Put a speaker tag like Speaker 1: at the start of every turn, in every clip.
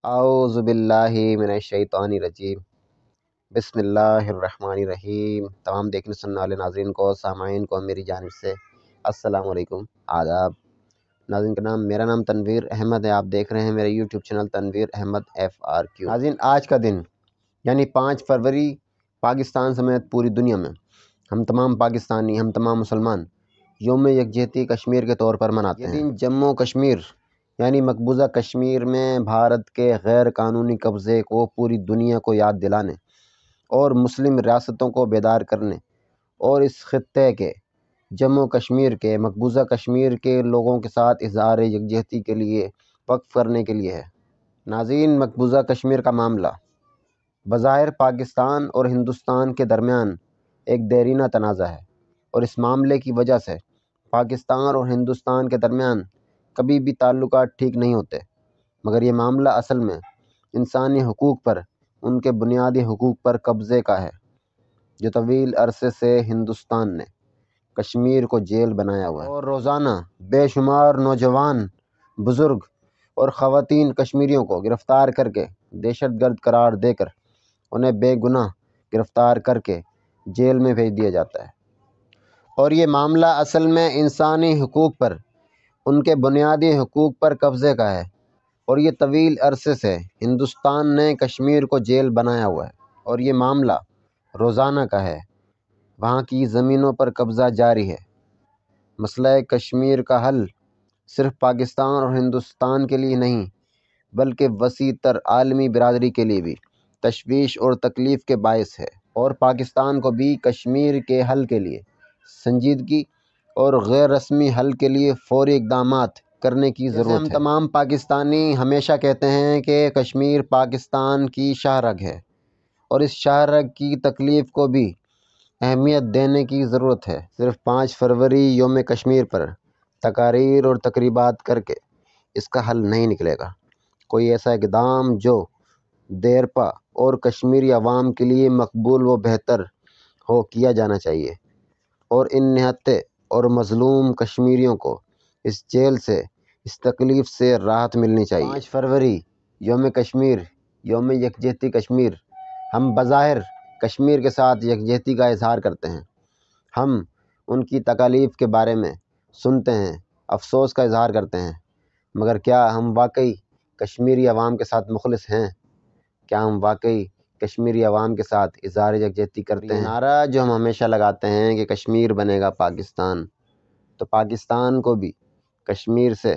Speaker 1: اعوذ باللہ من الشیطان الرجیم، بسم اللہ الرحمن الرحیم۔ تمام دیکھنے سننے والے ناظرین کو، سامعین کو میری جانب سے السلام علیکم، آداب۔ ناظرین کا میرا نام تنویر احمد ہے، آپ دیکھ رہے ہیں میرا YouTube channel Tanveer Ahmed FRQ۔ ناظرین، آج کا دن یعنی 5 فروری پاکستان سمیت پوری دنیا میں ہم تمام پاکستانی، ہم تمام مسلمان یوم یکجہتی کشمیر کے طور پر مناتے ہیں۔ یہ دن جموں کشمیر یعنی مقبوضہ کشمیر میں بھارت کے غیر قانونی قبضے کو پوری دنیا کو یاد دلانے اور مسلم ریاستوں کو بیدار کرنے اور اس خطے کے جموں کشمیر کے مقبوضہ کشمیر کے لوگوں کے ساتھ اظہار یکجہتی کے لیے وقف کرنے کے لیے ہے۔ ناظرین، مقبوضہ کشمیر کا معاملہ بظاہر پاکستان اور ہندوستان کے درمیان ایک دیرینہ تنازع ہے، اور اس معاملے کی وجہ سے پاکستان اور ہندوستان کے درمیان کبھی بھی تعلقات ٹھیک نہیں ہوتے، مگر یہ معاملہ اصل میں انسانی حقوق پر، ان کے بنیادی حقوق پر قبضے کا ہے، جو طویل عرصے سے ہندوستان نے کشمیر کو جیل بنایا ہوا ہے، اور روزانہ بے شمار نوجوان، بزرگ اور خواتین کشمیریوں کو گرفتار کر کے دہشت گرد قرار دے کر انہیں بے گناہ گرفتار کر کے جیل میں بھیج دیا جاتا ہے۔ اور یہ معاملہ اصل میں انسانی حقوق پر، ان کے بنیادی حقوق پر قبضے کا ہے، اور یہ طویل عرصے سے ہندوستان نے کشمیر کو جیل بنایا ہوا ہے، اور یہ معاملہ روزانہ کا ہے۔ وہاں کی زمینوں پر قبضہ جاری ہے۔ مسئلہ کشمیر کا حل صرف پاکستان اور ہندوستان کے لیے نہیں، بلکہ وسیع تر عالمی برادری کے لیے بھی تشویش اور تکلیف کے باعث ہے، اور پاکستان کو بھی کشمیر کے حل کے لیے سنجیدگی اور غیر رسمی حل کے لیے فوری اقدامات کرنے کی ضرورت ہے۔ ہم تمام پاکستانی ہمیشہ کہتے ہیں کہ کشمیر پاکستان کی شاہ رگ ہے، اور اس شاہ رگ کی تکلیف کو بھی اہمیت دینے کی ضرورت ہے۔ صرف 5 فروری یوم کشمیر پر تقاریر اور تقریبات کر کے اس کا حل نہیں نکلے گا۔ کوئی ایسا اقدام جو دیرپا اور کشمیری عوام کے لیے مقبول و بہتر ہو کیا جانا چاہیے، اور ان نہتے اور مظلوم کشمیریوں کو اس جیل سے، اس تکلیف سے راحت ملنی چاہیے۔ 5 فروری یوم کشمیر، یوم یکجہتی کشمیر، ہم بظاہر کشمیر کے ساتھ یکجہتی کا اظہار کرتے ہیں، ہم ان کی تکالیف کے بارے میں سنتے ہیں، افسوس کا اظہار کرتے ہیں، مگر کیا ہم واقعی کشمیری عوام کے ساتھ مخلص ہیں؟ کیا ہم واقعی کشمیری عوام کے ساتھ اظہار یکجہتی کرتے ہیں؟ نعرہ جو ہم ہمیشہ لگاتے ہیں کہ کشمیر بنے گا پاکستان، تو پاکستان کو بھی کشمیر سے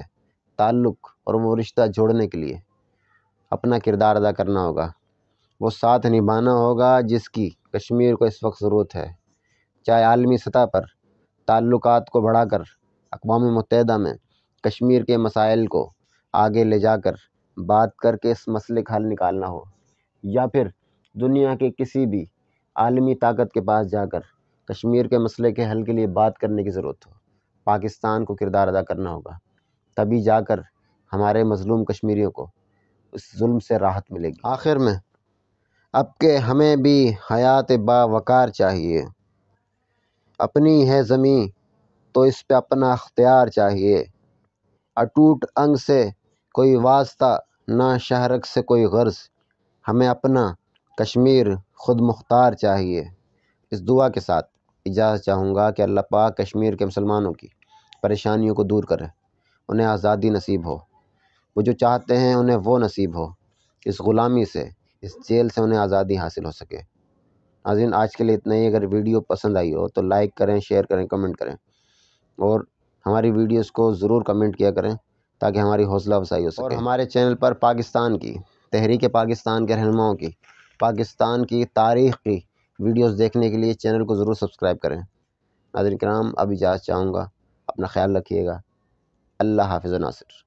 Speaker 1: تعلق اور وہ رشتہ جوڑنے کے لیے اپنا کردار ادا کرنا ہوگا، وہ ساتھ نبھانا ہوگا جس کی کشمیر کو اس وقت ضرورت ہے، چاہے عالمی سطح پر تعلقات کو بڑھا کر اقوام متحدہ میں کشمیر کے مسائل کو آگے لے جا کر بات کر کے اس مسئلے کا حل نکالنا ہو، یا پھر دنیا کے کسی بھی عالمی طاقت کے پاس جا کر کشمیر کے مسئلے کے حل کے لیے بات کرنے کی ضرورت ہو، پاکستان کو کردار ادا کرنا ہوگا، تبھی جا کر ہمارے مظلوم کشمیریوں کو اس ظلم سے راحت ملے گی۔ آخر میں اب کہ ہمیں بھی حیات باوقار چاہیے، اپنی ہے زمیں تو اس پہ اپنا اختیار چاہیے، اٹوٹ انگ سے کوئی واسطہ، نہ شہرک سے کوئی غرض، ہمیں اپنا کشمیر خود مختار چاہیے۔ اس دعا کے ساتھ اجازت چاہوں گا کہ اللہ پاک کشمیر کے مسلمانوں کی پریشانیوں کو دور کرے، انہیں آزادی نصیب ہو، وہ جو چاہتے ہیں انہیں وہ نصیب ہو، اس غلامی سے، اس جیل سے انہیں آزادی حاصل ہو سکے۔ ناظرین، آج کے لیے اتنا ہی۔ اگر ویڈیو پسند آئی ہو تو لائک کریں، شیئر کریں، کمنٹ کریں، اور ہماری ویڈیوز کو ضرور کمنٹ کیا کریں تاکہ ہماری حوصلہ افزائی ہو سکے۔ اور ہمارے چینل پر پاکستان کی، تحریک پاکستان کے رہنماؤں کی، پاکستان کی تاریخ کی ویڈیوز دیکھنے کے لیے چینل کو ضرور سبسکرائب کریں۔ ناظرین کرام، اب اجازت چاہوں گا، اپنا خیال رکھیے گا۔ اللہ حافظ ناصر۔